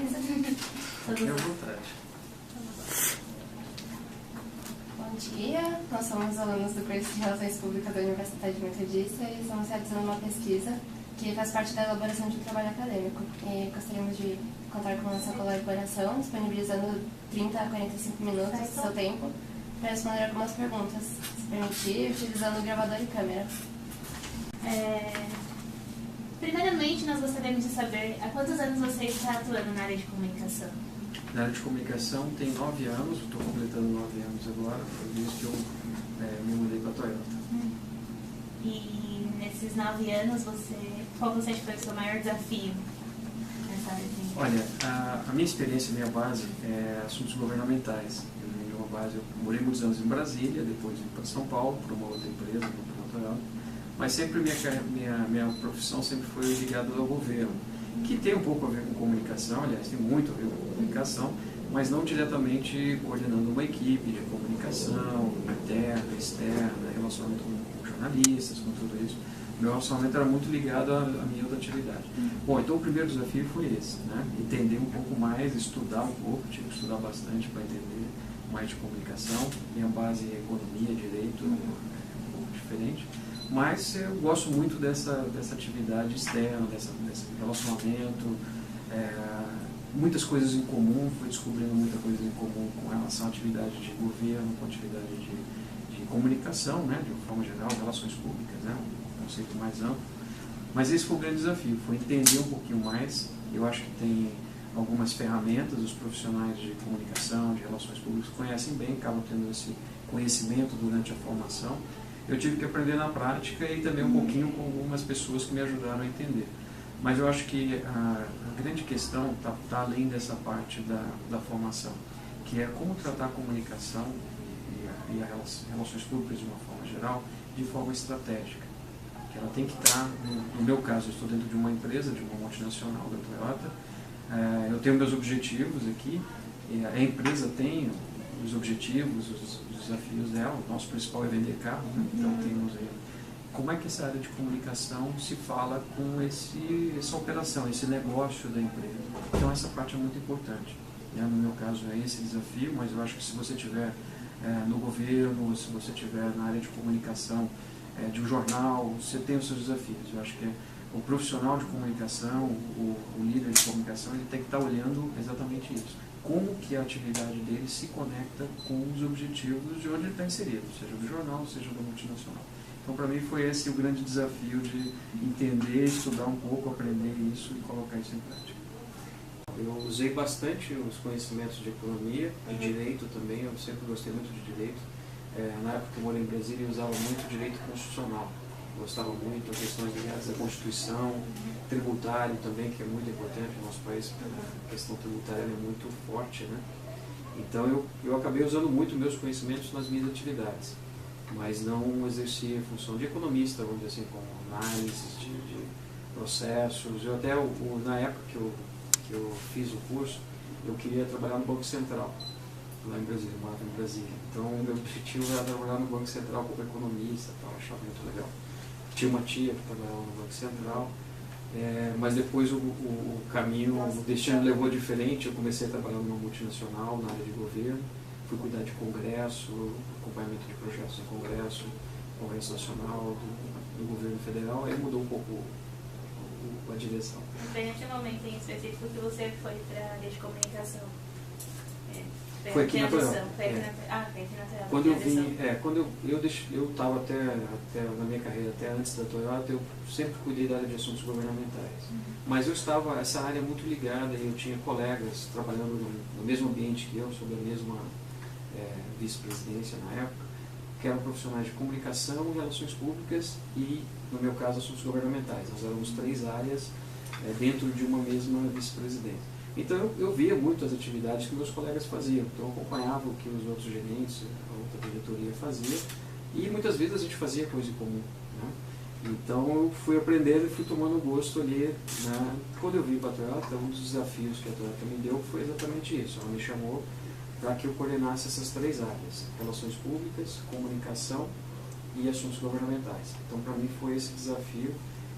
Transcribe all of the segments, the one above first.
Luísa. Fique à vontade. Bom dia, nós somos alunos do curso de Relações Públicas da Universidade Metodista e estamos realizando uma pesquisa que faz parte da elaboração de um trabalho acadêmico. E gostaríamos de contar com a nossa colaboração, disponibilizando 30 a 45 minutos do seu tempo para responder algumas perguntas, se permitir, utilizando o gravador e câmera. Primeiramente, nós gostaríamos de saber há quantos anos você está atuando na área de comunicação? Na área de comunicação tem 9 anos, estou completando 9 anos agora, foi desde que eu me mudei para a Toyota. E nesses 9 anos, qual você acha que foi o seu maior desafio nessa área de comunicação? Olha, a minha experiência, minha base é assuntos governamentais. Eu venho de uma base, eu morei muitos anos em Brasília, depois vim para São Paulo, para uma outra empresa, para a Toyota. Mas sempre minha profissão sempre foi ligada ao governo, que tem um pouco a ver com comunicação, aliás, tem muito a ver com comunicação, mas não diretamente coordenando uma equipe de comunicação, interna, externa, relacionamento com jornalistas, com tudo isso. Meu relacionamento era muito ligado à minha outra atividade. Bom, então o primeiro desafio foi esse, né? Entender um pouco mais, estudar um pouco, tive que estudar bastante para entender mais de comunicação. Minha base é economia, direito, um pouco diferente. Mas eu gosto muito dessa atividade externa, desse relacionamento, muitas coisas em comum, fui descobrindo muita coisa em comum com relação à atividade de governo, com a atividade de comunicação, né, de uma forma geral, relações públicas, né, um conceito mais amplo. Mas esse foi o grande desafio, foi entender um pouquinho mais. Eu acho que tem algumas ferramentas, os profissionais de comunicação, de relações públicas conhecem bem, acabam tendo esse conhecimento durante a formação. Eu tive que aprender na prática e também um pouquinho com algumas pessoas que me ajudaram a entender. Mas eu acho que a grande questão está além dessa parte da formação, que é como tratar a comunicação e as relações públicas de uma forma geral, de forma estratégica. Que ela tem que estar, no meu caso, eu estou dentro de uma empresa, de uma multinacional da Toyota, eu tenho meus objetivos aqui, a empresa tem os objetivos, os desafios dela. O nosso principal é vender carro, né? Então temos aí como é que essa área de comunicação se fala com essa operação, esse negócio da empresa. Então essa parte é muito importante, né? No meu caso é esse desafio, mas eu acho que se você estiver no governo, se você estiver na área de comunicação de um jornal, você tem os seus desafios. Eu acho que o profissional de comunicação, o líder de comunicação, ele tem que estar olhando exatamente isso. Como que a atividade dele se conecta com os objetivos de onde ele está inserido, seja do jornal, seja da multinacional. Então, para mim, foi esse o grande desafio de entender, estudar um pouco, aprender isso e colocar isso em prática. Eu usei bastante os conhecimentos de economia, de direito também, eu sempre gostei muito de direito. Na época que eu morei em Brasília, eu usava muito direito constitucional. Gostava muito das questões ligadas à Constituição, tributário também, que é muito importante no nosso país, a questão tributária é muito forte, né? Então eu acabei usando muito meus conhecimentos nas minhas atividades, mas não exercia a função de economista, vamos dizer assim, com análises de processos. Eu até, na época que eu fiz o curso, eu queria trabalhar no Banco Central, lá em Brasília, eu morava em Brasília. Então o meu objetivo era trabalhar no Banco Central como economista, tal, achava muito legal. Tinha uma tia que trabalhava no Banco Central, mas depois o caminho, o destino levou diferente. Eu comecei a trabalhar numa multinacional, na área de governo, fui cuidar de congresso, acompanhamento de projetos em congresso nacional, do governo federal, aí mudou um pouco a direção. Tem aquele momento em específico que você foi para a área de comunicação? Foi aqui na Toyota. Quando eu vim, eu estava até na minha carreira, até antes da Toyota, eu sempre cuidei da área de assuntos governamentais. Mas eu estava, essa área muito ligada, e eu tinha colegas trabalhando no mesmo ambiente que eu, sob a mesma vice-presidência na época, que eram profissionais de comunicação, relações públicas e, no meu caso, assuntos governamentais. Nós éramos 3 áreas dentro de uma mesma vice-presidência. Então eu via muito as atividades que meus colegas faziam, então eu acompanhava o que os outros gerentes, a outra diretoria fazia, e muitas vezes a gente fazia coisa em comum, né? Então eu fui aprendendo e fui tomando gosto ali, né? Quando eu vim para a Toyota, um dos desafios que a Toyota me deu foi exatamente isso. Ela me chamou para que eu coordenasse essas 3 áreas: relações públicas, comunicação e assuntos governamentais. Então para mim foi esse desafio,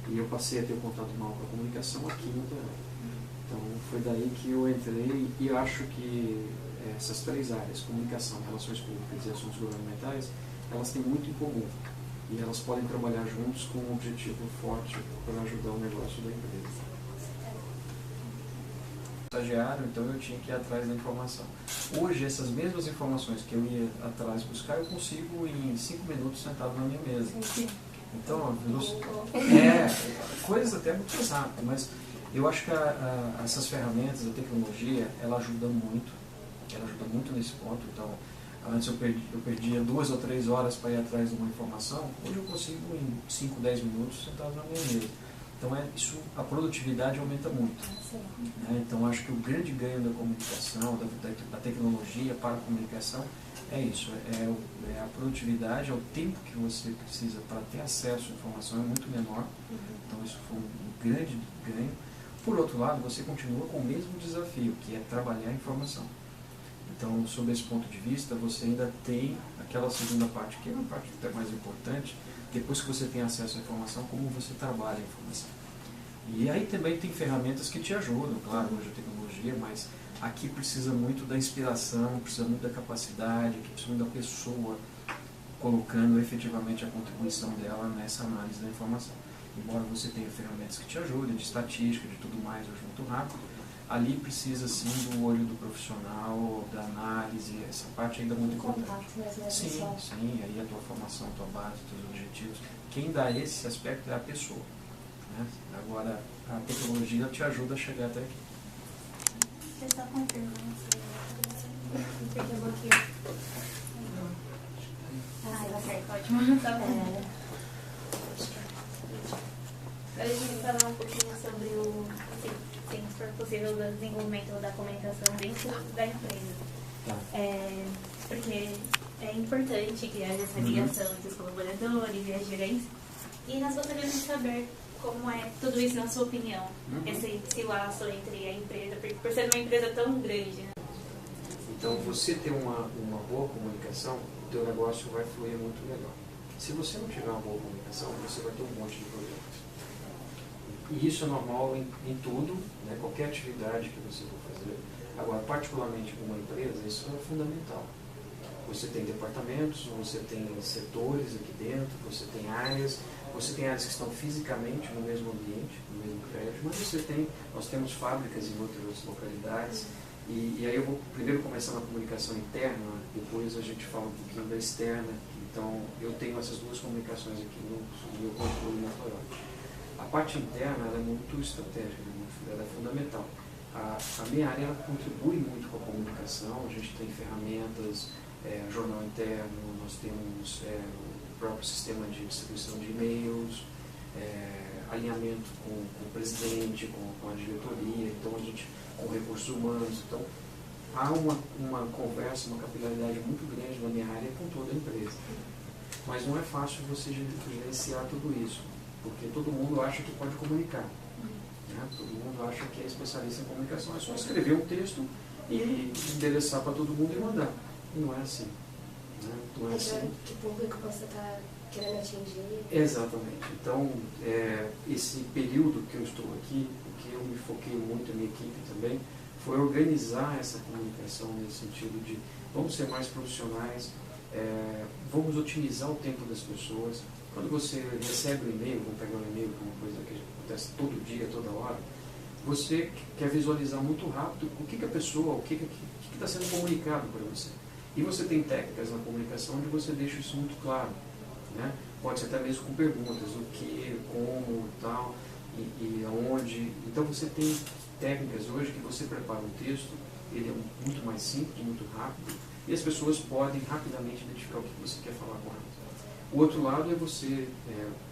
e eu passei a ter o contato maior com a comunicação aqui na Toyota. Então Foi daí que eu entrei e eu acho que essas três áreas, comunicação, relações públicas e assuntos governamentais, elas têm muito em comum. E elas podem trabalhar juntos com um objetivo forte para ajudar o negócio da empresa. Estagiário, então eu tinha que ir atrás da informação. Hoje, essas mesmas informações que eu ia atrás buscar, eu consigo em 5 minutos sentado na minha mesa. Então, coisas até muito mais rápidas, mas eu acho que essas ferramentas, a tecnologia, ela ajuda muito nesse ponto. Então, antes eu perdia 2 ou 3 horas para ir atrás de uma informação, hoje eu consigo em 5, 10 minutos sentado na minha mesa. Então, a produtividade aumenta muito. Né? Então, acho que o grande ganho da comunicação, da tecnologia para a comunicação, é isso. É a produtividade, é o tempo que você precisa para ter acesso à informação é muito menor. Então, isso foi um grande ganho. Por outro lado, você continua com o mesmo desafio, que é trabalhar a informação. Então, sob esse ponto de vista, você ainda tem aquela segunda parte, que é uma parte até mais importante, depois que você tem acesso à informação, como você trabalha a informação. E aí também tem ferramentas que te ajudam, claro, hoje a tecnologia, mas aqui precisa muito da inspiração, precisa muito da capacidade, precisa muito da pessoa colocando efetivamente a contribuição dela nessa análise da informação. Embora você tenha ferramentas que te ajudem, de estatística, de tudo mais, hoje muito rápido, ali precisa sim do olho do profissional, da análise, essa parte ainda é muito importante. Sim, aí a tua formação, a tua base, os teus objetivos. Quem dá esse aspecto é a pessoa. Né? Agora, a tecnologia te ajuda a chegar até aqui. Você só confirma se eu bloqueei. Vai ser ótimo. Tá bom. A gente vai falar um pouquinho sobre se for possível, o desenvolvimento da comunicação dentro da empresa. Porque é importante que haja essa ligação entre os colaboradores e as gerentes. E nós gostaríamos de saber como é tudo isso na sua opinião, esse laço entre a empresa, por ser uma empresa tão grande. Né? Então, você ter uma boa comunicação, o teu negócio vai fluir muito melhor. Se você não tiver uma boa comunicação, você vai ter um monte de problemas. E isso é normal em tudo, né? Qualquer atividade que você for fazer. Agora, particularmente com uma empresa, isso é fundamental. Você tem departamentos, você tem setores aqui dentro, você tem áreas que estão fisicamente no mesmo ambiente, no mesmo prédio, mas nós temos fábricas em outras localidades. E aí eu vou primeiro começar na comunicação interna, depois a gente fala um pouquinho da externa. Então, eu tenho essas duas comunicações aqui no meu controle na Toyota. A parte interna ela é muito estratégica, ela é fundamental. A minha área ela contribui muito com a comunicação, a gente tem ferramentas, jornal interno, nós temos o próprio sistema de distribuição de e-mails, alinhamento com o presidente, com a diretoria, então a gente, com recursos humanos. Então, há uma conversa, uma capilaridade muito grande na minha área com toda a empresa. Mas não é fácil você gerenciar tudo isso, porque todo mundo acha que pode comunicar. Né? Todo mundo acha que é especialista em comunicação, é só escrever um texto e endereçar para todo mundo e mandar. E não é assim. Né? Não é assim. Que público você está querendo atingir? Exatamente. Então, esse período que eu estou aqui, o que eu me foquei muito, a minha equipe também, foi organizar essa comunicação nesse sentido de vamos ser mais profissionais, vamos otimizar o tempo das pessoas. Quando você recebe um e-mail, vamos pegar um e-mail, que é uma coisa que acontece todo dia, toda hora, você quer visualizar muito rápido o que a pessoa, o que está sendo comunicado para você. E você tem técnicas na comunicação onde você deixa isso muito claro. Né? Pode ser até mesmo com perguntas, o que, como, tal, e aonde. Então você tem técnicas hoje que você prepara um texto, ele é muito mais simples, muito rápido, e as pessoas podem rapidamente identificar o que você quer falar com elas. O outro lado é você,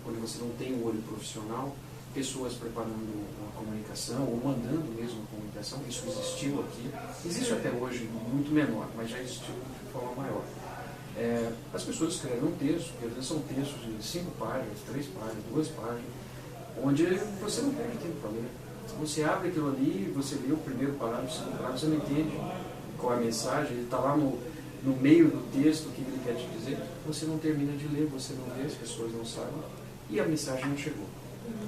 quando você não tem o olho profissional, pessoas preparando uma comunicação ou mandando mesmo uma comunicação, isso existiu aqui, existe até hoje muito menor, mas já existiu de forma maior. As pessoas escrevem um texto, que às vezes são textos de 5 páginas, 3 páginas, 2 páginas, onde você não perde tempo para ler. Você abre aquilo ali, você lê o primeiro parágrafo, o segundo parágrafo, você não entende qual é a mensagem, ele está lá no meio do texto, o que ele quer te dizer, você não termina de ler, você não vê, as pessoas não sabem, e a mensagem não chegou,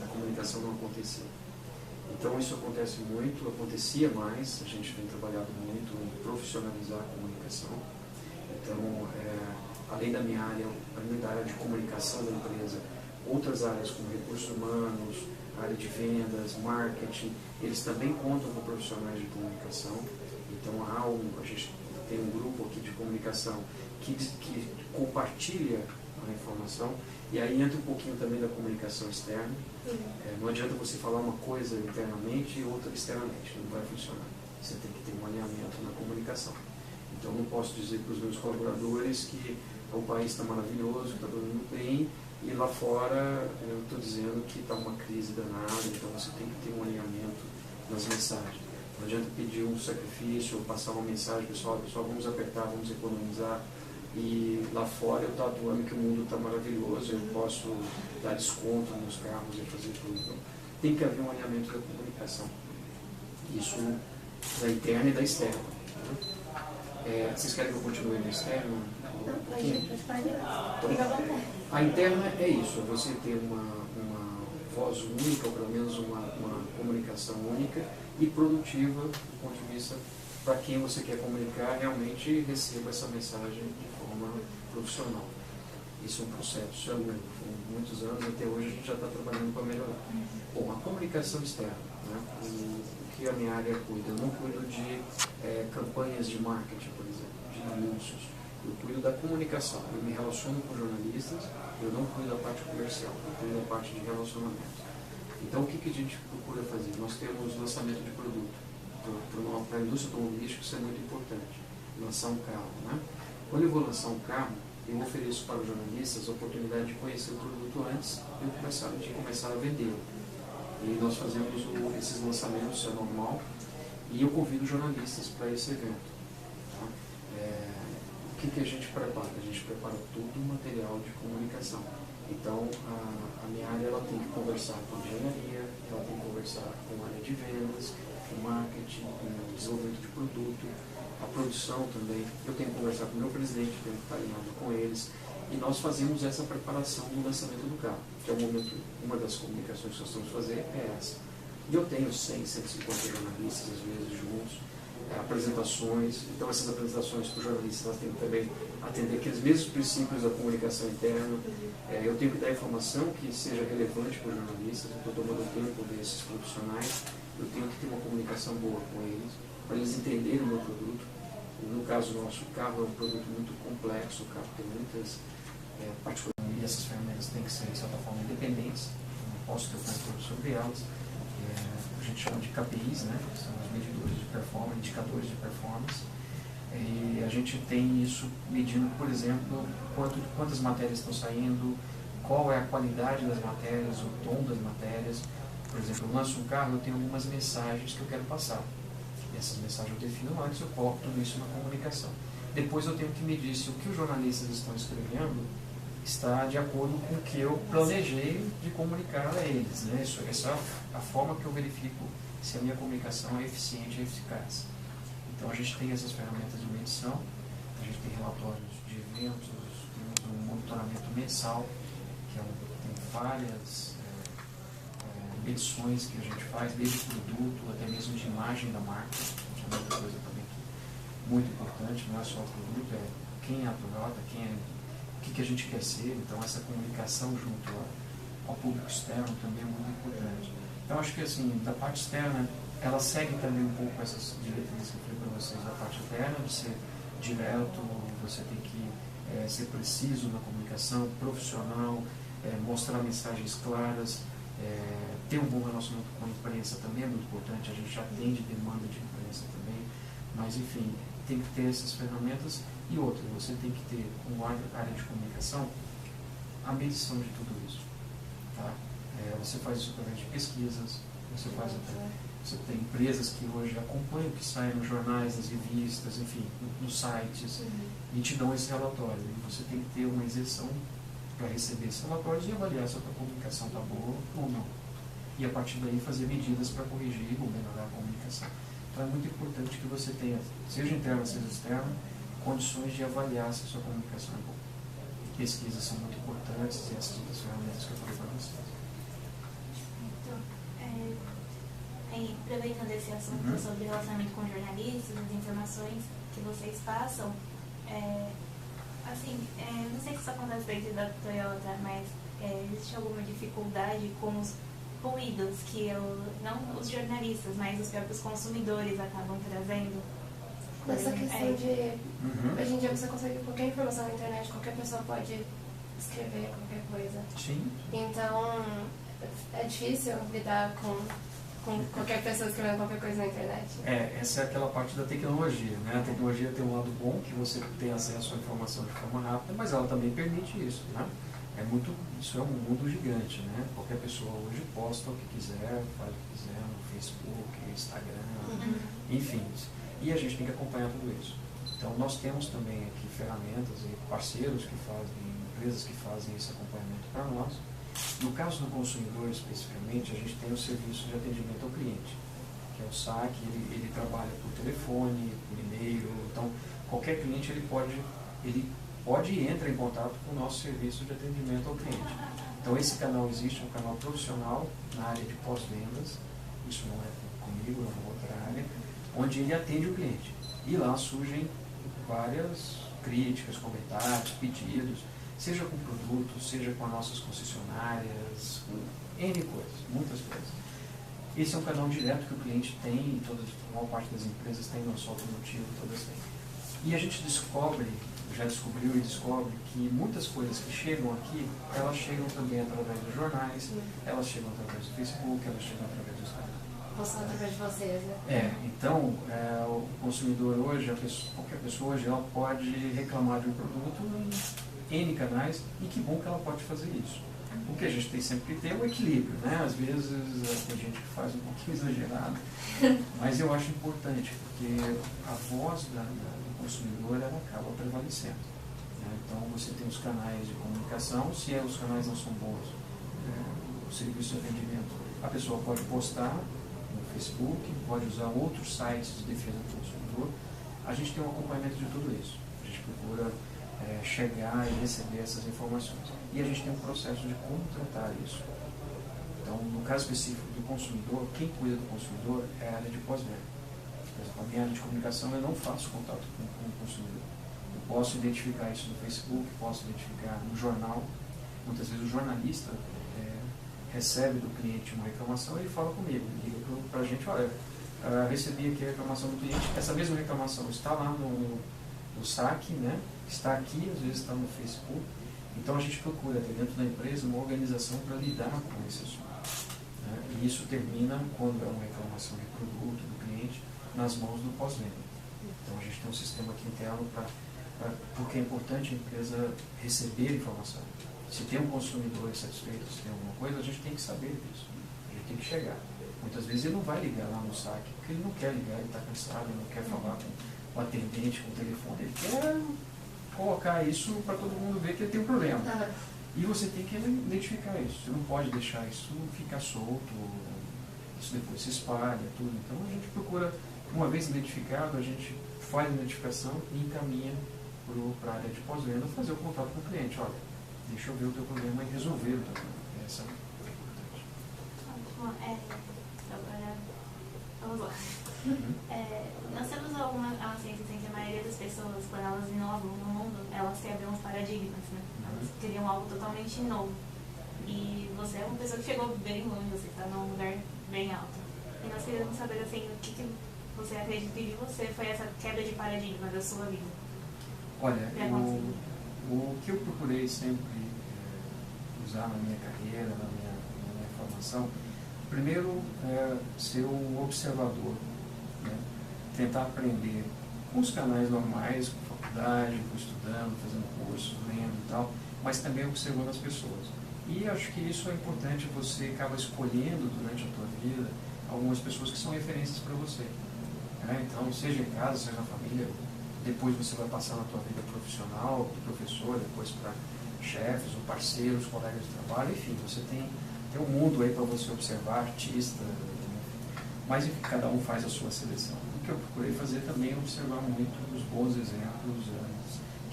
a comunicação não aconteceu. Então isso acontece muito, acontecia mais, a gente tem trabalhado muito em profissionalizar a comunicação. Então, além da minha área, além da área de comunicação da empresa, outras áreas como recursos humanos, área de vendas, marketing, eles também contam com profissionais de comunicação. Então a gente tem um grupo aqui de comunicação que compartilha a informação, e aí entra um pouquinho também da comunicação externa. Não adianta você falar uma coisa internamente e outra externamente, não vai funcionar. Você tem que ter um alinhamento na comunicação. Então não posso dizer para os meus colaboradores que o país está maravilhoso, que está todo mundo bem, e lá fora eu estou dizendo que está uma crise danada. Então você tem que ter um alinhamento nas mensagens. Não adianta pedir um sacrifício ou passar uma mensagem, pessoal, vamos apertar, vamos economizar, e lá fora eu estou atuando que o mundo está maravilhoso, eu posso dar desconto nos carros e fazer tudo. Então, tem que haver um alinhamento da comunicação. Isso da interna e da externa. Vocês querem que eu continue na externa? Não, pode ir. A interna é isso, é você ter uma voz única, ou pelo menos uma comunicação única e produtiva do ponto de vista para quem você quer comunicar, realmente receba essa mensagem de forma profissional. Isso é um processo, isso é longo, com muitos anos, até hoje a gente já está trabalhando para melhorar. Bom, a comunicação externa, né? O que a minha área cuida? Eu não cuido de campanhas de marketing, por exemplo, de anúncios. Eu cuido da comunicação, eu me relaciono com jornalistas, eu não cuido da parte comercial, eu cuido da parte de relacionamento. Então, o que a gente procura fazer? Nós temos lançamento de produto. Para a indústria automobilística isso é muito importante, lançar um carro. Né? Quando eu vou lançar um carro, eu ofereço para os jornalistas a oportunidade de conhecer o produto antes de começar a vendê-lo. E nós fazemos esses lançamentos, isso é normal, e eu convido jornalistas para esse evento. Tá? O que a gente prepara? A gente prepara todo o material de comunicação. Então, a minha área ela tem que conversar com engenharia, ela tem que conversar com a área de vendas, com marketing, com desenvolvimento de produto, a produção também. Eu tenho que conversar com o meu presidente, tenho que estar alinhado com eles. E nós fazemos essa preparação do lançamento do carro, que é o momento, uma das comunicações que nós temos que fazer é essa. E eu tenho 100, 150 jornalistas, às vezes, juntos, apresentações. Então, essas apresentações para os jornalistas, elas têm que também atender aqueles mesmos princípios da comunicação interna. Eu tenho que dar informação que seja relevante para os jornalistas, eu estou tomando tempo desses profissionais, eu tenho que ter uma comunicação boa com eles, para eles entenderem o meu produto. No caso nosso, o carro é um produto muito complexo, o carro tem muitas particularidades, e essas ferramentas têm que ser, de certa forma, independentes, eu não posso ter o controle sobre elas. A gente chama de KPIs, né? Que são os medidores de performance, indicadores de performance. E a gente tem isso medindo, por exemplo, quantas matérias estão saindo, qual é a qualidade das matérias, o tom das matérias. Por exemplo, eu lanço um carro, eu tenho algumas mensagens que eu quero passar. E essas mensagens eu defino antes, eu coloco tudo isso na comunicação. Depois eu tenho que medir se o que os jornalistas estão escrevendo está de acordo com o que eu planejei de comunicar a eles. Né? Essa é a forma que eu verifico se a minha comunicação é eficiente e eficaz. Então a gente tem essas ferramentas de medição, a gente tem relatórios de eventos, temos um monitoramento mensal, que tem várias medições que a gente faz, desde produto até mesmo de imagem da marca, que é outra coisa também muito importante, não é só o produto, é quem é a Toyota, o que a gente quer ser. Então essa comunicação junto ao público externo também é muito importante. Então acho que assim, da parte externa, ela segue também um pouco essas diretrizes que eu falei para vocês, da parte interna, de ser direto, você tem que ser preciso na comunicação, profissional, mostrar mensagens claras, ter um bom relacionamento com a imprensa também é muito importante, a gente já atende demanda de imprensa também, mas enfim, tem que ter essas ferramentas. E outra, você tem que ter, como área de comunicação, a medição de tudo isso. Tá? Você faz isso através de pesquisas, você tem empresas que hoje acompanham o que sai nos jornais, nas revistas, enfim, nos sites, e te dão esse relatório. E você tem que ter uma isenção para receber esses relatórios e avaliar se a tua comunicação está boa ou não. E a partir daí fazer medidas para corrigir ou melhorar a comunicação. Então é muito importante que você tenha, seja interna, seja externa, condições de avaliar se a sua comunicação é boa. E pesquisas são muito importantes, e essas outras ferramentas que eu falei para vocês. Então, Aproveitando esse assunto sobre relacionamento com jornalistas, as informações que vocês passam, não sei se isso acontece dentro da Toyota, mas existe alguma dificuldade com os ruídos que não os jornalistas, mas os próprios consumidores acabam trazendo? Nessa questão de... Hoje em dia você consegue qualquer informação na internet, qualquer pessoa pode escrever qualquer coisa. Sim. Então, é difícil lidar com qualquer pessoa escrevendo qualquer coisa na internet. Essa é aquela parte da tecnologia, né? A tecnologia tem um lado bom, que você tem acesso à informação de forma rápida, mas ela também permite isso, né? Isso é um mundo gigante, né? Qualquer pessoa hoje posta o que quiser, faz o que quiser no Facebook, Instagram, enfim. E a gente tem que acompanhar tudo isso. Então, nós temos também aqui ferramentas e parceiros que fazem, empresas que fazem esse acompanhamento para nós. No caso do consumidor, especificamente, a gente tem o serviço de atendimento ao cliente, que é o SAC. Ele trabalha por telefone, por e-mail. Então, qualquer cliente ele pode e entra em contato com o nosso serviço de atendimento ao cliente. Então, esse canal existe, um canal profissional na área de pós-vendas. Isso não é comigo, é uma outra área, onde ele atende o cliente. E lá surgem várias críticas, comentários, pedidos, seja com produtos, seja com as nossas concessionárias, N coisas, muitas coisas. Esse é um canal direto que o cliente tem, a maior parte das empresas tem, não só automotivo, todas têm. E a gente já descobriu e descobre que muitas coisas que chegam aqui, elas chegam também através dos jornais, elas chegam através do Facebook, elas chegam através do Instagram. Passando através de vocês, né? Então, o consumidor hoje, qualquer pessoa hoje, ela pode reclamar de um produto em N canais, e que bom que ela pode fazer isso. O que a gente tem sempre que ter é o equilíbrio, né? Às vezes tem gente que faz um pouquinho exagerado, mas eu acho importante, porque a voz do consumidor, ela acaba prevalecendo, né? Então, você tem os canais de comunicação, se os canais não são bons, o serviço de atendimento, a pessoa pode postar no Facebook, pode usar outros sites de defesa do consumidor. A gente tem um acompanhamento de tudo isso. A gente procura chegar e receber essas informações. E a gente tem um processo de como tratar isso. Então, no caso específico do consumidor, quem cuida do consumidor é a área de pós-venda. Por exemplo, a minha área de comunicação, eu não faço contato com o consumidor. Eu posso identificar isso no Facebook, posso identificar no jornal. Muitas vezes o jornalista recebe do cliente uma reclamação e ele fala comigo, liga para a gente, olha, recebi aqui a reclamação do cliente, essa mesma reclamação está lá no SAC, né? Está aqui, às vezes está no Facebook. Então a gente procura ter dentro da empresa uma organização para lidar com esse assunto, né? E isso termina, quando é uma reclamação de produto do cliente, nas mãos do pós-venda. Então a gente tem um sistema aqui interno porque é importante a empresa receber informação. Se tem um consumidor insatisfeito, se tem alguma coisa, a gente tem que saber disso. A gente tem que chegar. Muitas vezes ele não vai ligar lá no SAC, porque ele não quer ligar, ele está cansado, ele não quer falar com o atendente, com o telefone. Ele quer colocar isso para todo mundo ver que ele tem um problema. E você tem que identificar isso. Você não pode deixar isso ficar solto, isso depois se espalha, tudo. Então a gente procura, uma vez identificado, a gente faz a identificação e encaminha para a área de pós-venda fazer o contato com o cliente. Olha, deixa eu ver o teu problema e resolver o teu problema. Essa é importante. Agora, vamos lá. Nós temos uma ciência que a maioria das pessoas, quando elas inovam no mundo, elas quebram os paradigmas, né? Elas criam algo totalmente novo. E você é uma pessoa que chegou bem longe, você está num lugar bem alto. E nós queremos saber, assim, o que você acredita que de você foi essa quebra de paradigma da sua vida? Olha, o que eu procurei sempre usar na minha carreira, na minha formação, primeiro ser um observador, né? Tentar aprender com os canais normais, com faculdade, estudando, fazendo curso, lendo e tal, mas também observando as pessoas. E acho que isso é importante, você acaba escolhendo durante a tua vida algumas pessoas que são referências para você, né? Então, seja em casa, seja na família, depois você vai passar na tua vida profissional, de professor, depois para chefes ou parceiros, colegas de trabalho, enfim, você tem um mundo aí para você observar, artista, mas enfim, cada um faz a sua seleção. O que eu procurei fazer também é observar muito os bons exemplos,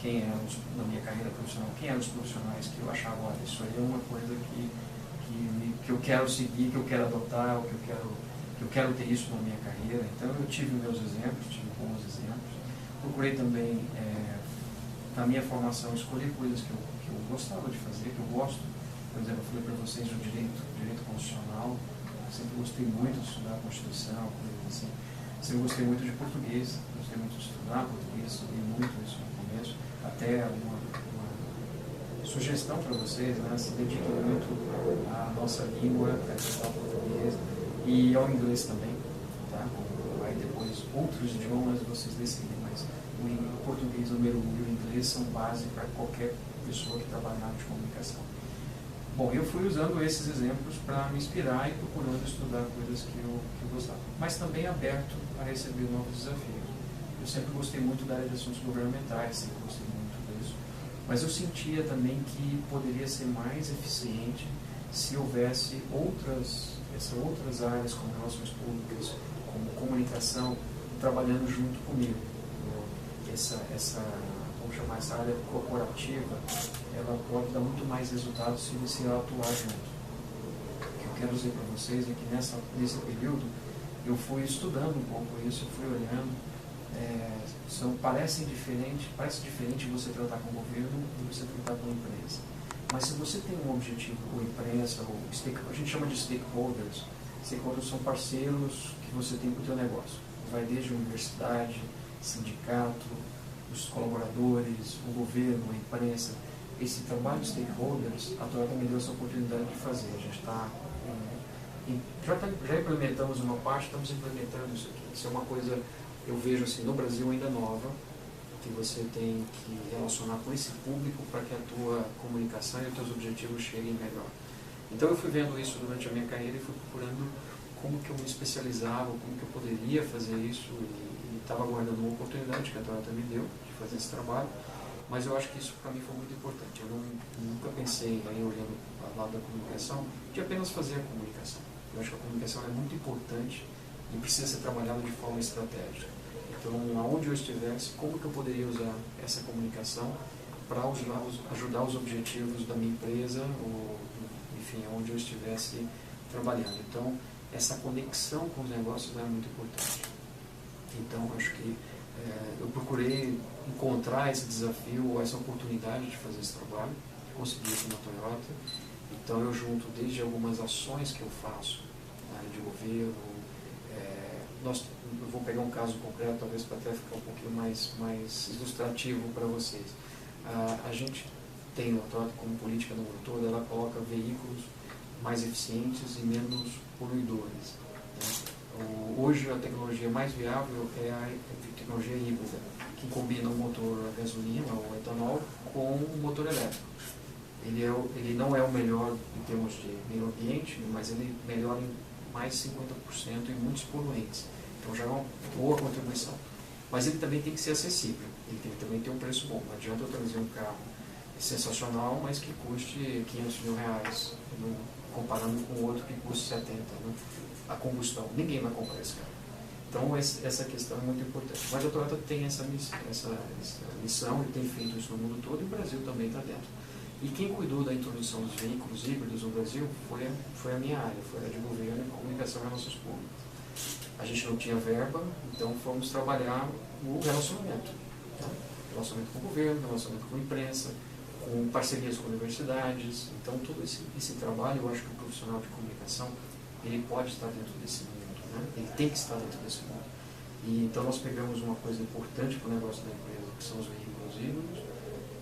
quem eram, na minha carreira profissional, quem eram os profissionais que eu achava, olha, isso aí é uma coisa que eu quero seguir, que eu quero adotar, ou que eu quero ter isso na minha carreira. Então eu tive meus exemplos, tive bons exemplos. Procurei também, na minha formação, escolher coisas que eu gostava de fazer, que eu gosto. Por exemplo, eu falei para vocês o direito constitucional. Eu sempre gostei muito de estudar a Constituição, coisas assim. Sempre gostei muito de português, gostei muito de estudar português, estudei muito isso no começo. Até uma sugestão para vocês, né? Se dediquem muito à nossa língua, a estudar português e ao inglês também, tá? Aí depois outros idiomas vocês decidem, mas o português número 1 e o inglês são base para qualquer pessoa que trabalha na área de comunicação. Bom, eu fui usando esses exemplos para me inspirar e procurando estudar coisas que eu gostava, mas também aberto a receber novos desafios. Eu sempre gostei muito da área de assuntos governamentais, sempre gostei muito disso, mas eu sentia também que poderia ser mais eficiente se houvesse outras áreas, como relações públicas, como comunicação, trabalhando junto comigo. Vamos chamar essa área corporativa, ela pode dar muito mais resultados se você atuar junto. O que eu quero dizer para vocês é que nesse período eu fui estudando um pouco isso, eu fui olhando, parece diferente você tratar com o governo do você tratar com a empresa. Mas se você tem um objetivo com a empresa, a gente chama de stakeholders. Stakeholders são parceiros que você tem para o seu negócio. Vai desde a universidade, sindicato, os colaboradores, o governo, a imprensa. Esse trabalho de stakeholders, a Toyota me deu essa oportunidade de fazer. A gente já implementamos uma parte, estamos implementando isso aqui. Isso é uma coisa, eu vejo assim, no Brasil ainda nova, que você tem que relacionar com esse público para que a tua comunicação e os teus objetivos cheguem melhor. Então eu fui vendo isso durante a minha carreira e fui procurando como que eu me especializava, como que eu poderia fazer isso e estava aguardando uma oportunidade que a Toyota me deu de fazer esse trabalho, mas eu acho que isso para mim foi muito importante. Eu nunca pensei, aí olhando para o lado da comunicação, de apenas fazer a comunicação. Eu acho que a comunicação é muito importante e precisa ser trabalhada de forma estratégica. Então, aonde eu estivesse, como que eu poderia usar essa comunicação para ajudar os objetivos da minha empresa, ou, enfim, onde eu estivesse trabalhando. Então, essa conexão com os negócios é muito importante. Então, acho que eu procurei encontrar esse desafio, ou essa oportunidade de fazer esse trabalho, consegui isso na Toyota. Então, eu junto desde algumas ações que eu faço na área de governo. Eu vou pegar um caso concreto, talvez para até ficar um pouquinho mais ilustrativo para vocês. A gente tem a Toyota como política no mundo todo, ela coloca veículos mais eficientes e menos poluidores, né? Hoje a tecnologia mais viável é a tecnologia híbrida, que combina o motor a gasolina ou etanol com o motor elétrico. Ele não é o melhor em termos de meio ambiente, mas ele melhora em mais 50% em muitos poluentes. Então já é uma boa contribuição. Mas ele também tem que ser acessível, ele tem que também ter um preço bom. Não adianta eu trazer um carro sensacional, mas que custe R$500 mil, comparando com outro que custe 70, né? A combustão. Ninguém vai comprar esse carro. Então essa questão é muito importante. Mas a Toyota tem essa missão e tem feito isso no mundo todo, e o Brasil também está dentro. E quem cuidou da introdução dos veículos híbridos no Brasil foi a minha área, foi a área de governo, comunicação e relações públicas. A gente não tinha verba, então fomos trabalhar o relacionamento. Tá? Relacionamento com o governo, relacionamento com a imprensa, com parcerias com universidades. Então todo esse trabalho, eu acho que o profissional de comunicação, ele pode estar dentro desse mundo, né? Ele tem que estar dentro desse mundo. E então nós pegamos uma coisa importante para o negócio da empresa, que são os veículos híbridos,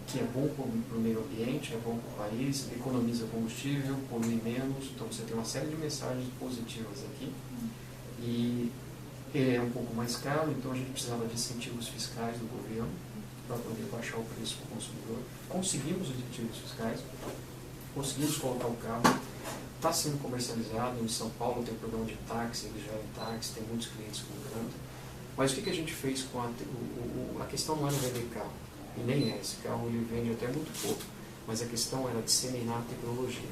que é bom para o meio ambiente, é bom para o país, economiza combustível, polui menos. Então você tem uma série de mensagens positivas aqui. E ele é um pouco mais caro, então a gente precisava de incentivos fiscais do governo para poder baixar o preço para o consumidor. Conseguimos os incentivos fiscais, conseguimos colocar o carro, está sendo comercializado. Em São Paulo tem um programa de táxi, ele já é táxi, tem muitos clientes comprando. Mas o que a gente fez com a questão não era vender carro, e nem é, esse carro ele vende até muito pouco, mas a questão era disseminar a tecnologia.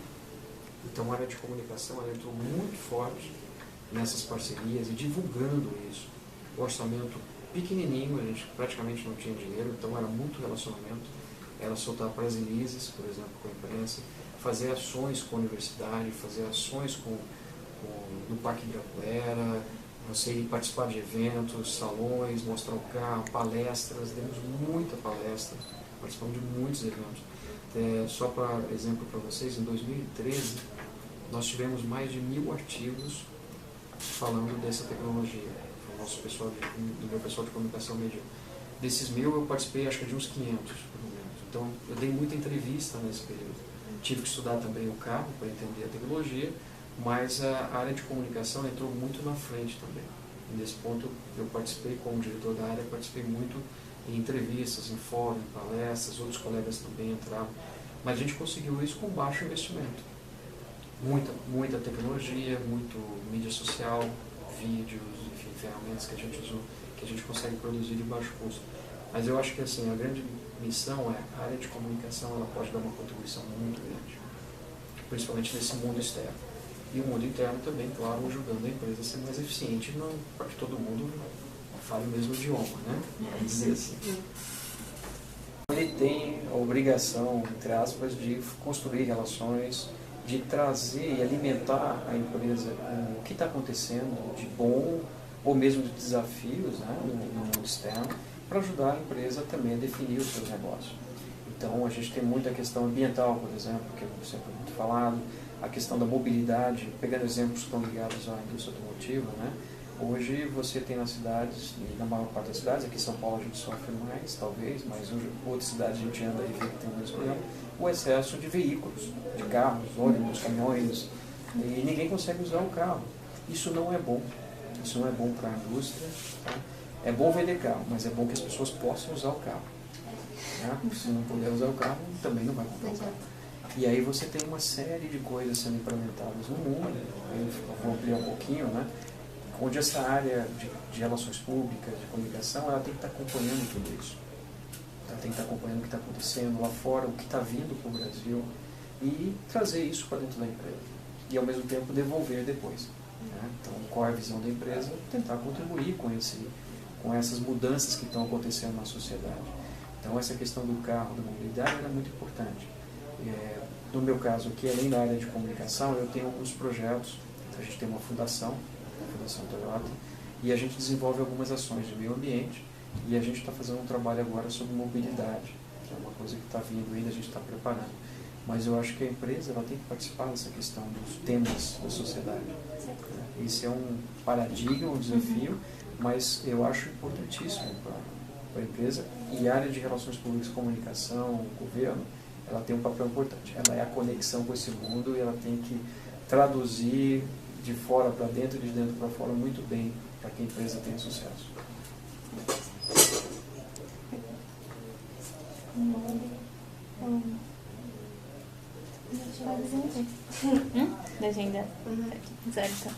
Então a área de comunicação ela entrou muito forte nessas parcerias e divulgando isso. O orçamento pequenininho, a gente praticamente não tinha dinheiro, então era muito relacionamento. Era soltar press releases, por exemplo, com a imprensa, fazer ações com a universidade, fazer ações com no Parque Ibirapuera, você ir participar de eventos, salões, mostrar o carro, palestras, demos muita palestra, participamos de muitos eventos. Só para exemplo para vocês, em 2013 nós tivemos mais de 1000 artigos falando dessa tecnologia. Foi o nosso pessoal do meu pessoal de comunicação mediu. Desses 1000 eu participei acho que de uns 500, pelo menos. Então eu dei muita entrevista nesse período. Tive que estudar também o carro para entender a tecnologia, mas a área de comunicação entrou muito na frente também. E nesse ponto eu participei como diretor da área, participei muito em entrevistas, em fórum, em palestras, outros colegas também entraram. Mas a gente conseguiu isso com baixo investimento. Muita tecnologia, muito mídia social, vídeos, enfim, ferramentas que a gente usou, que a gente consegue produzir de baixo custo. Mas eu acho que assim, a grande missão é a área de comunicação, ela pode dar uma contribuição muito grande, principalmente nesse mundo externo. E o mundo interno também, claro, ajudando a empresa a ser mais eficiente para que todo mundo fale o mesmo idioma, né? Vamos dizer assim. Ele tem a obrigação, entre aspas, de construir relações, de trazer e alimentar a empresa com o que está acontecendo de bom ou mesmo de desafios, né, no mundo externo, para ajudar a empresa também a definir os seus negócios. Então, a gente tem muita questão ambiental, por exemplo, que é sempre muito falado, a questão da mobilidade, pegando exemplos que estão ligados à indústria automotiva, né? Hoje você tem nas cidades, e na maior parte das cidades, aqui em São Paulo a gente sofre mais, talvez, mas em outras cidades a gente anda e vê que tem menos problema, o excesso de veículos, de carros, ônibus, caminhões, e ninguém consegue usar o carro. Isso não é bom. Isso não é bom para a indústria. Tá? É bom vender carro, mas é bom que as pessoas possam usar o carro. Né? Se não puder usar o carro, também não vai comprar o carro. E aí você tem uma série de coisas sendo implementadas no mundo, eu vou ampliar um pouquinho, né? Onde essa área de relações públicas, de comunicação, ela tem que estar acompanhando tudo isso. Ela tem que estar acompanhando o que está acontecendo lá fora, o que está vindo para o Brasil, e trazer isso para dentro da empresa. E ao mesmo tempo devolver depois. Né? Então, qual é a visão da empresa? Tentar contribuir com essas mudanças que estão acontecendo na sociedade. Então, essa questão do carro, da mobilidade, é muito importante. No meu caso aqui, além da área de comunicação, eu tenho alguns projetos. A gente tem uma fundação, a Fundação Toyota, e a gente desenvolve algumas ações de meio ambiente, e a gente está fazendo um trabalho agora sobre mobilidade, que é uma coisa que está vindo ainda, a gente está preparando. Mas eu acho que a empresa ela tem que participar dessa questão dos temas da sociedade. Esse é um paradigma, um desafio, mas eu acho importantíssimo para a empresa, e a área de relações públicas, comunicação, governo, ela tem um papel importante. Ela é a conexão com esse mundo e ela tem que traduzir de fora para dentro e de dentro para fora muito bem para que a empresa tenha sucesso. Da agenda. Certo.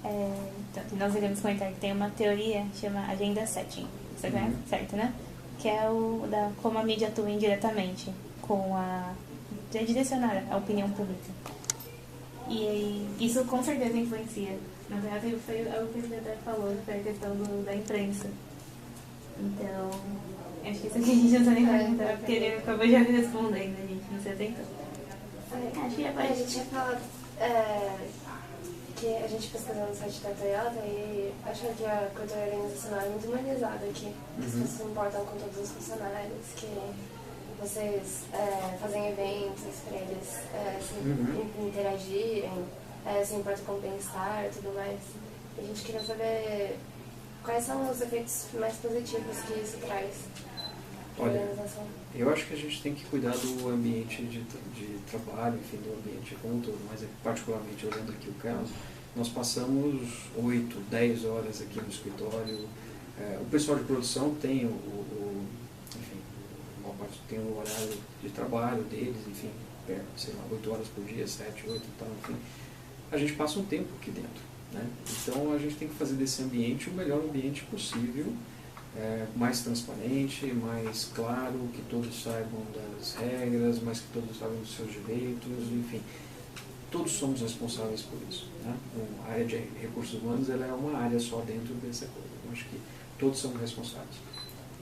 Então, nós iremos comentar que tem uma teoria que chama Agenda Setting. Você conhece? Certo, né? Que é como a mídia atua indiretamente com de direcionar a opinião pública. E isso com certeza influencia. Na verdade, foi o que você até falou, foi a questão da imprensa. Então, acho que isso aqui a gente não nem perguntar, porque ele acabou já me respondendo, a gente não se atentou. Acho que a gente tinha falado que a gente pesquisou no site da Toyota e achou que a cultura organizacional é muito humanizada aqui. As pessoas se importam com todos os funcionários, que vocês fazem eventos para eles interagirem, se importam com o bem-estar e tudo mais. A gente queria saber quais são os efeitos mais positivos que isso traz para a organização. Eu acho que a gente tem que cuidar do ambiente de trabalho, enfim, do ambiente como um todo, mas particularmente olhando aqui o caso, nós passamos 8, 10 horas aqui no escritório. O pessoal de produção tem tem o horário de trabalho deles, enfim, sei lá, 8 horas por dia, 7, 8 e tal, enfim. A gente passa um tempo aqui dentro, né? Então a gente tem que fazer desse ambiente o melhor ambiente possível, mais transparente, mais claro, que todos saibam das regras, mas que todos saibam dos seus direitos, enfim. Todos somos responsáveis por isso, né? A área de recursos humanos ela é uma área só dentro dessa coisa. Eu acho que todos somos responsáveis.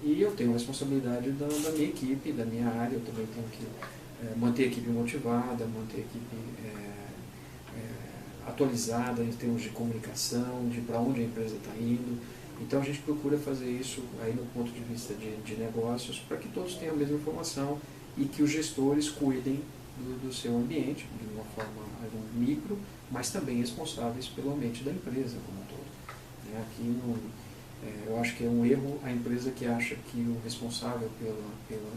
E eu tenho a responsabilidade da minha equipe, da minha área, eu também tenho que manter a equipe motivada, manter a equipe atualizada em termos de comunicação, de para onde a empresa está indo. Então a gente procura fazer isso aí no ponto de vista de negócios, para que todos tenham a mesma informação e que os gestores cuidem do seu ambiente, de uma forma micro, mas também responsáveis pelo ambiente da empresa como um todo. Aqui eu acho que é um erro a empresa que acha que o responsável pela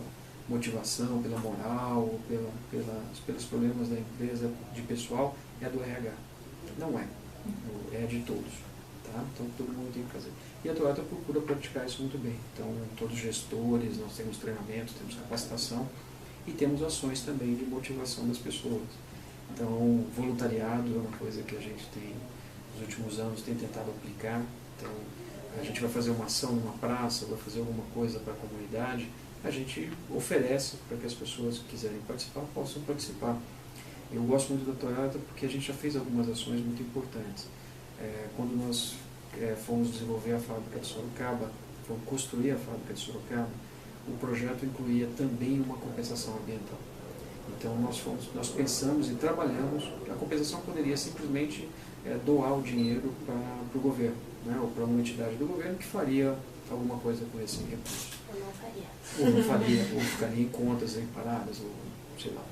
motivação, pela moral, pelos problemas da empresa de pessoal é do RH. Não é. É de todos. Tá? Então todo mundo tem que fazer. E a Toyota procura praticar isso muito bem. Então todos os gestores, nós temos treinamento, temos capacitação e temos ações também de motivação das pessoas. Então voluntariado é uma coisa que a gente tem, nos últimos anos, tem tentado aplicar. Então a gente vai fazer uma ação numa praça, vai fazer alguma coisa para a comunidade, a gente oferece para que as pessoas que quiserem participar possam participar. Eu gosto muito da Toyota porque a gente já fez algumas ações muito importantes. Quando nós fomos desenvolver a fábrica de Sorocaba, fomos construir a fábrica de Sorocaba, o projeto incluía também uma compensação ambiental. Então nós pensamos e trabalhamos, a compensação poderia simplesmente doar o dinheiro para o governo, né, ou para uma entidade do governo que faria alguma coisa com esse recurso. Ou não faria, ou ficaria em contas aí paradas, ou sei lá.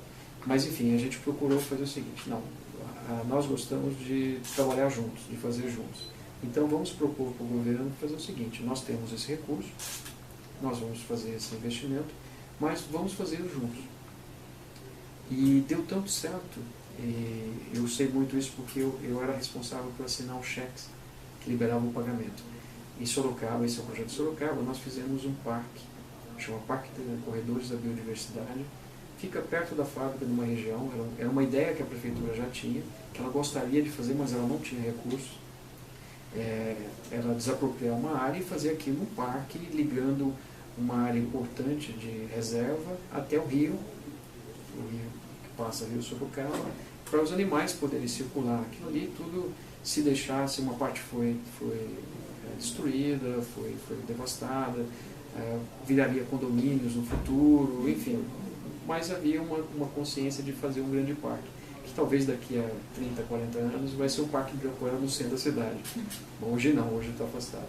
Mas enfim, a gente procurou fazer o seguinte, não, nós gostamos de trabalhar juntos, de fazer juntos. Então vamos propor para o governo fazer o seguinte, nós temos esse recurso, nós vamos fazer esse investimento, mas vamos fazer juntos. E deu tanto certo, e eu sei muito isso porque eu era responsável por assinar os cheques que liberavam o pagamento. Em Sorocaba, esse é o projeto de Sorocaba, nós fizemos um parque, chama Parque de Corredores da Biodiversidade, fica perto da fábrica, numa região, era uma ideia que a prefeitura já tinha, que ela gostaria de fazer, mas ela não tinha recursos. Ela desapropriar uma área e fazer aquilo um parque, ligando uma área importante de reserva até o rio que passa o rio Sorocaba, para os animais poderem circular. Aquilo ali tudo, se deixasse, uma parte foi destruída, foi devastada, viraria condomínios no futuro, enfim. Mas havia uma consciência de fazer um grande parque, que talvez daqui a 30, 40 anos vai ser um parque de Ibirapuera no centro da cidade. Bom, hoje não, hoje está afastado.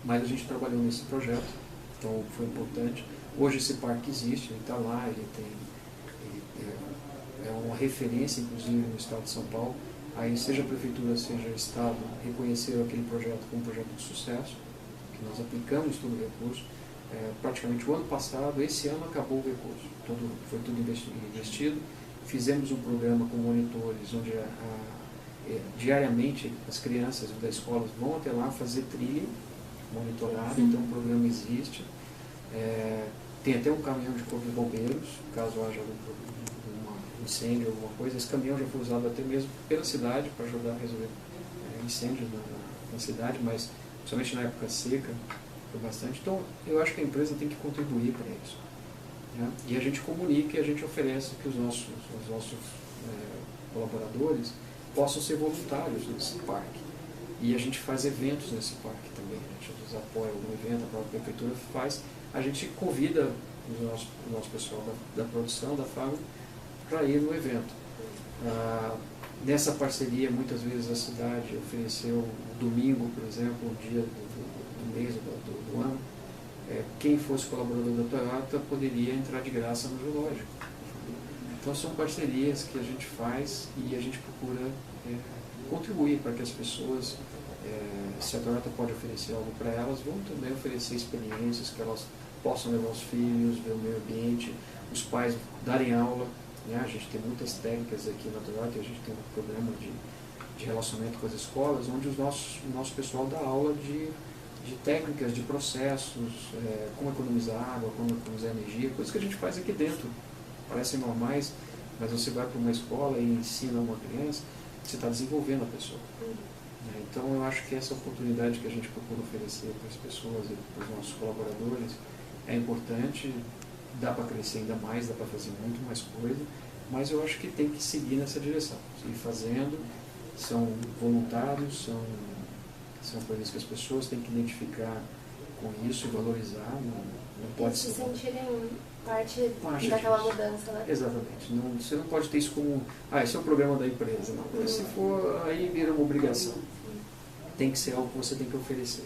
Mas a gente trabalhou nesse projeto, então foi importante. Hoje esse parque existe, ele está lá, ele é uma referência, inclusive, no estado de São Paulo. Aí, seja a prefeitura, seja o estado, reconheceram aquele projeto como um projeto de sucesso, que nós aplicamos todo o recurso. Praticamente o ano passado, esse ano acabou o recurso, foi tudo investido. Fizemos um programa com monitores, onde diariamente as crianças das escolas vão até lá fazer trilha monitorada, então o programa existe. Tem até um caminhão de corpo de bombeiros, caso haja algum incêndio, alguma coisa. Esse caminhão já foi usado até mesmo pela cidade para ajudar a resolver incêndios na cidade, mas principalmente na época seca, foi bastante. Então, eu acho que a empresa tem que contribuir para isso. Né? E a gente comunica e a gente oferece que os nossos colaboradores possam ser voluntários nesse parque. E a gente faz eventos nesse parque também. A gente nos apoia algum evento, a própria prefeitura faz. A gente convida o nosso pessoal da produção, da fábrica, para ir no evento. Nessa parceria, muitas vezes a cidade ofereceu domingo, por exemplo, um dia do mês do ano, quem fosse colaborador da Toyota poderia entrar de graça no zoológico. Então são parcerias que a gente faz e a gente procura contribuir para que as pessoas, se a Toyota pode oferecer algo para elas, vão também oferecer experiências que elas possam levar os filhos, ver o meio ambiente, os pais darem aula. Né? A gente tem muitas técnicas aqui na Toyota, a gente tem um programa de relacionamento com as escolas, onde o nosso pessoal dá aula de técnicas, de processos, como economizar água, como economizar energia, coisas que a gente faz aqui dentro. Parecem normais, mas você vai para uma escola e ensina uma criança, você está desenvolvendo a pessoa. Então eu acho que essa oportunidade que a gente procura oferecer para as pessoas e para os nossos colaboradores é importante, dá para crescer ainda mais, dá para fazer muito mais coisa, mas eu acho que tem que seguir nessa direção, seguir fazendo, são voluntários, são coisas que as pessoas têm que identificar com isso e valorizar, não pode se ser. sentirem parte Parte daquela disso. mudança, né? Exatamente. Você não pode ter isso como, esse é um programa da empresa. Não. Se for, aí vira uma obrigação. Tem que ser algo que você tem que oferecer.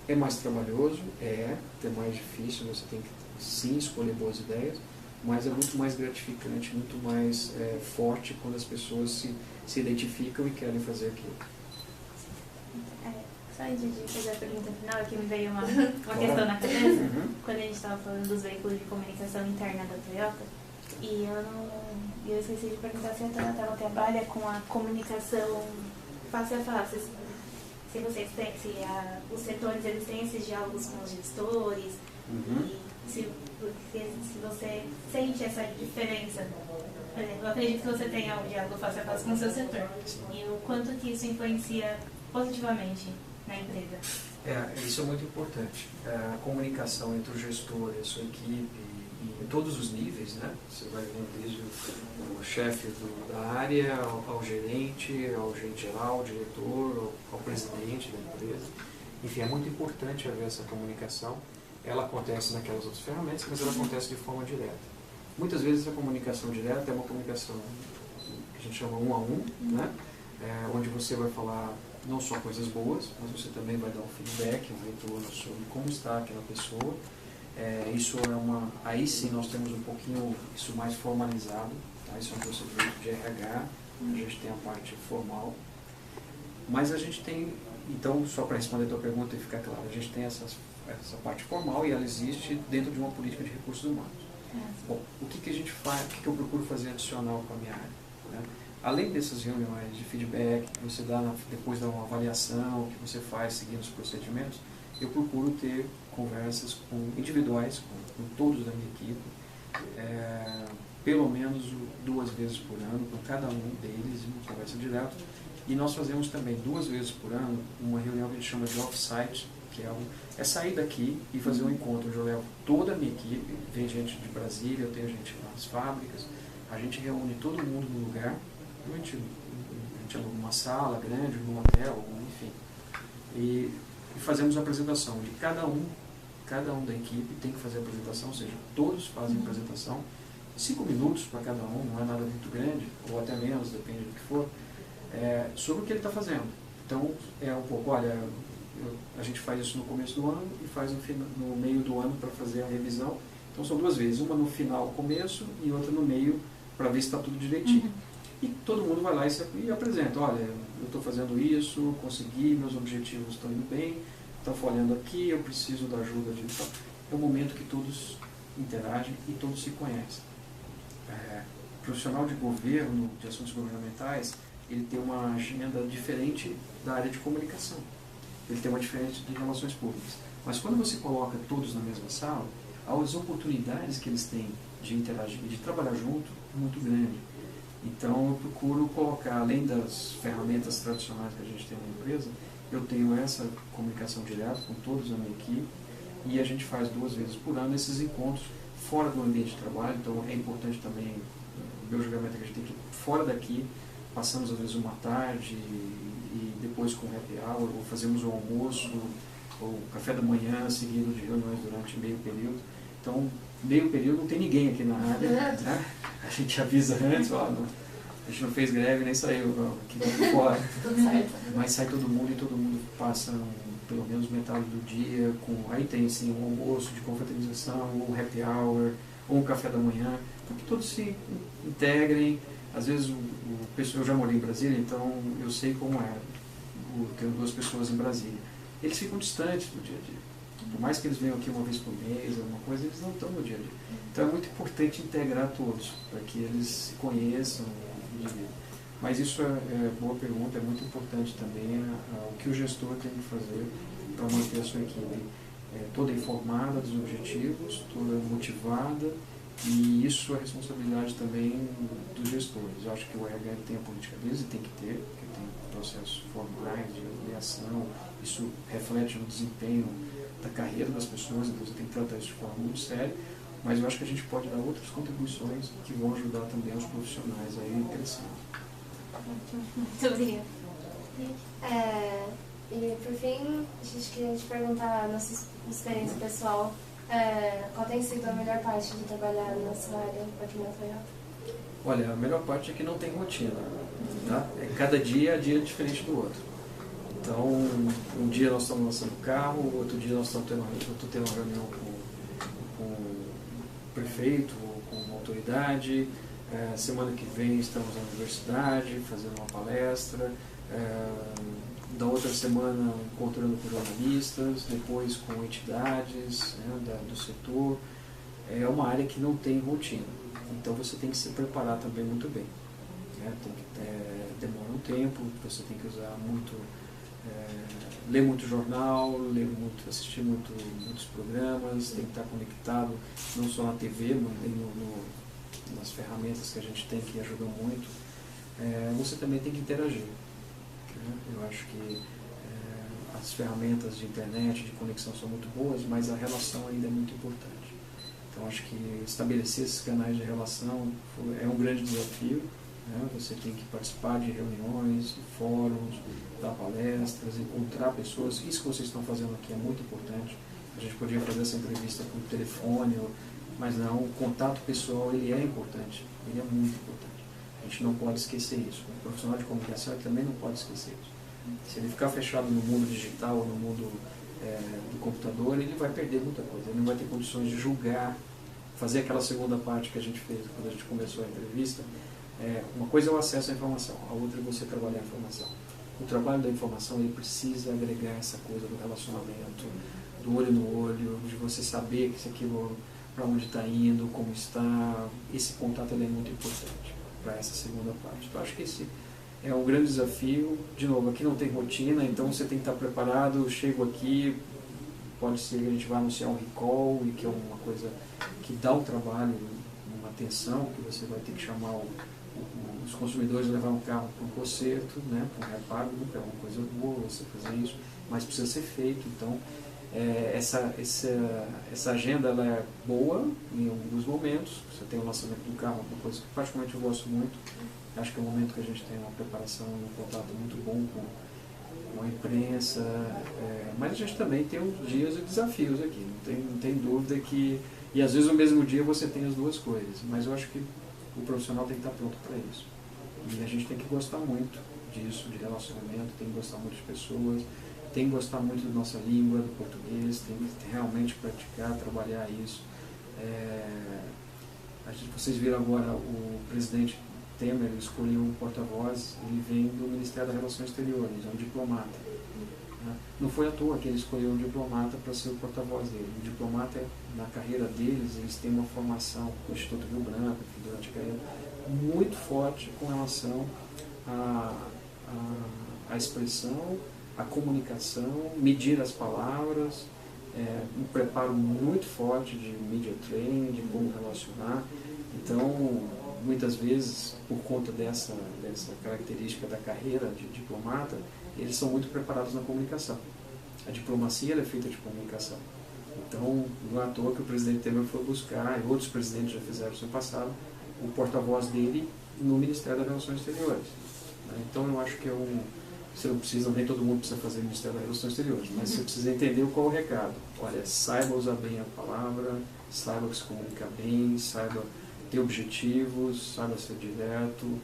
É mais trabalhoso, é mais difícil, você tem que sim escolher boas ideias, mas é muito mais gratificante, muito mais forte quando as pessoas se identificam e querem fazer aquilo. Só antes de fazer a pergunta final, aqui me veio uma questão na cabeça, quando a gente estava falando dos veículos de comunicação interna da Toyota, e eu esqueci de perguntar se a Toyota ela trabalha com a comunicação face a face. Se vocês têm, os setores eles têm esses diálogos com os gestores, e se você sente essa diferença. Por exemplo, eu acredito que você tenha um diálogo face a face com o seu setor, e o quanto que isso influencia positivamente na empresa. Isso é muito importante. A comunicação entre o gestor e a sua equipe, em todos os níveis, né? Você vai vendo desde o chefe da área, ao gerente geral, ao diretor, ao presidente da empresa. Enfim, é muito importante haver essa comunicação. Ela acontece naquelas outras ferramentas, mas ela acontece de forma direta. Muitas vezes a comunicação direta é uma comunicação que a gente chama 1 a 1, né? Onde você vai falar não só coisas boas, mas você também vai dar um feedback, um retorno sobre como está aquela pessoa. Isso aí sim nós temos um pouquinho isso mais formalizado, tá? Isso é um procedimento de RH, a gente tem a parte formal, mas a gente tem, então, só para responder a tua pergunta e ficar claro, a gente tem essa parte formal e ela existe dentro de uma política de recursos humanos. Bom, o que a gente faz, o que eu procuro fazer adicional com a minha área, né? Além dessas reuniões de feedback que você dá depois da uma avaliação que você faz seguindo os procedimentos, eu procuro ter conversas individuais com todos da minha equipe, pelo menos 2 vezes por ano, com cada um deles, uma conversa direta. E nós fazemos também 2 vezes por ano uma reunião que a gente chama de off-site, que é sair daqui e fazer um encontro onde eu levo toda a minha equipe, vem gente de Brasília, eu tenho gente nas fábricas, a gente reúne todo mundo no lugar, a gente aluga uma sala grande, num hotel, enfim, e fazemos a apresentação de cada um da equipe tem que fazer a apresentação, ou seja, todos fazem a apresentação, 5 minutos para cada um, não é nada muito grande, ou até menos, depende do que for, sobre o que ele está fazendo. Então, um pouco, olha, a gente faz isso no começo do ano e faz no meio do ano para fazer a revisão. Então, são 2 vezes, uma no final, começo, e outra no meio, para ver se está tudo direitinho. E todo mundo vai lá e apresenta, olha, eu estou fazendo isso, consegui, meus objetivos estão indo bem, estão falhando aqui, eu preciso da ajuda de... Então, é um momento que todos interagem e todos se conhecem. Profissional de governo, de assuntos governamentais, ele tem uma agenda diferente da área de comunicação. Ele tem uma diferente de relações públicas. Mas quando você coloca todos na mesma sala, as oportunidades que eles têm de interagir e de trabalhar junto é muito grande. Então, eu procuro colocar, além das ferramentas tradicionais que a gente tem na empresa, eu tenho essa comunicação direta com todos na minha equipe e a gente faz 2 vezes por ano esses encontros fora do ambiente de trabalho. Então, é importante também, o meu julgamento é que a gente tem que ir fora daqui, passamos às vezes uma tarde e depois com happy hour, ou fazemos um almoço, ou café da manhã seguido de reuniões durante meio período. Então, meio período não tem ninguém aqui na área, né? A gente avisa antes, a gente não fez greve nem saiu, aqui vai fora. Mas sai todo mundo e todo mundo passa pelo menos metade do dia, aí tem sim um almoço de confraternização, um happy hour, ou um café da manhã, para que todos se integrem. Às vezes, eu já morei em Brasília, então eu sei como é. Tenho 2 pessoas em Brasília. Eles ficam distantes do dia a dia. Por mais que eles venham aqui uma vez por mês, alguma coisa, eles não estão no dia a dia. Então é muito importante integrar todos, para que eles se conheçam e dividam. Mas isso é boa pergunta, é muito importante também o que o gestor tem que fazer para manter a sua equipe toda informada dos objetivos, toda motivada, e isso é responsabilidade também dos gestores. Eu acho que o RH tem a política deles e tem que ter, porque tem processos formais de avaliação, isso reflete no desempenho da carreira das pessoas, então você tem que tratar isso de forma muito séria, mas eu acho que a gente pode dar outras contribuições que vão ajudar também os profissionais a irem crescendo. Muito obrigada. E por fim, a gente queria te perguntar a nossa experiência pessoal, qual tem sido a melhor parte de trabalhar na sua área aqui na Toyota? Olha, a melhor parte é que não tem rotina, tá? Cada dia é diferente do outro. Então, um dia nós estamos lançando o carro, outro dia nós estamos tendo uma reunião com o prefeito, com uma autoridade, semana que vem estamos na universidade fazendo uma palestra, da outra semana encontrando com jornalistas, depois com entidades, né, do setor. É uma área que não tem rotina, então você tem que se preparar também muito bem. Né? Demora um tempo, você tem que usar muito, ler muito jornal, assistir muitos programas, tem que estar conectado não só na TV, mas também nas ferramentas que a gente tem que ajudam muito. Você também tem que interagir. Eu acho que as ferramentas de internet, de conexão são muito boas, mas a relação ainda é muito importante. Então acho que estabelecer esses canais de relação é um grande desafio. Né? Você tem que participar de reuniões, de fóruns, dar palestras, encontrar pessoas. Isso que vocês estão fazendo aqui é muito importante. A gente podia fazer essa entrevista por telefone, mas não, o contato pessoal ele é importante, ele é muito importante. A gente não pode esquecer isso. O profissional de comunicação também não pode esquecer isso. Se ele ficar fechado no mundo digital, no mundo do computador, ele vai perder muita coisa. Ele não vai ter condições de julgar, fazer aquela segunda parte que a gente fez quando a gente começou a entrevista. Uma coisa é o acesso à informação, a outra é você trabalhar a informação. O trabalho da informação ele precisa agregar essa coisa do relacionamento, do olho no olho, de você saber que aquilo para onde está indo, como está. Esse contato ele é muito importante para essa segunda parte. Então acho que esse é um grande desafio. De novo, aqui não tem rotina, então você tem que estar preparado. Eu chego aqui, pode ser que a gente vá anunciar um recall, e que é uma coisa que dá um trabalho, uma atenção, que você vai ter que chamar os consumidores a levar um carro para um conserto, né, para um reparo. É uma coisa boa você fazer isso, mas precisa ser feito. Então essa agenda ela é boa em alguns momentos. Você tem o lançamento do carro, uma coisa que particularmente eu gosto muito. Acho que é um momento que a gente tem uma preparação, um contato muito bom com a imprensa, mas a gente também tem uns dias de desafios aqui, não tem dúvida que, e às vezes no mesmo dia você tem as duas coisas, mas eu acho que o profissional tem que estar pronto para isso. E a gente tem que gostar muito disso, de relacionamento, tem que gostar muito de pessoas, tem que gostar muito da nossa língua, do português, tem que realmente praticar, trabalhar isso. Vocês viram agora o presidente Temer escolheu um porta-voz, ele vem do Ministério das Relações Exteriores, é um diplomata. Não foi à toa que ele escolheu um diplomata para ser o porta-voz dele. O diplomata, na carreira deles, eles têm uma formação com o Instituto Rio Branco, durante a carreira, muito forte com relação à expressão, à comunicação, medir as palavras, um preparo muito forte de media training, de como relacionar. Então, muitas vezes, por conta dessa característica da carreira de diplomata, eles são muito preparados na comunicação. A diplomacia ela é feita de comunicação. Então, não é à toa que o presidente Temer foi buscar, e outros presidentes já fizeram isso no passado, o porta-voz dele no Ministério das Relações Exteriores. Então, eu acho que você não precisa, nem todo mundo precisa fazer o Ministério das Relações Exteriores, mas você precisa entender qual é o recado. Olha, saiba usar bem a palavra, saiba se comunicar bem, saiba ter objetivos, saiba ser direto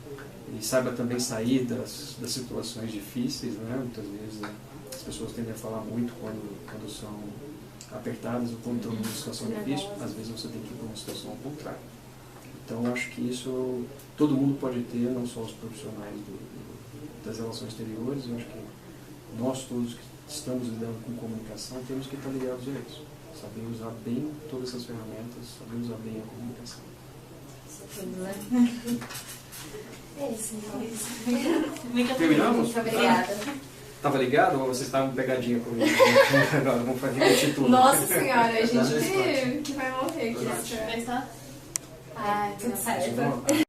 e saiba também sair das situações difíceis, né? Muitas vezes as pessoas tendem a falar muito quando são apertadas ou quando estão numa situação difícil. Às vezes você tem que ir para uma situação ao contrário. Então eu acho que isso todo mundo pode ter, não só os profissionais das relações exteriores. Eu acho que nós todos que estamos lidando com comunicação temos que estar ligados a isso. Saber usar bem todas essas ferramentas, saber usar bem a comunicação. É isso, então. Terminamos? Muito obrigada. Estava ligado ou vocês estavam pegadinha comigo? Agora vamos repetir tudo. Nossa senhora, a gente que vai morrer aqui. Vai estar? Ah, tudo certo.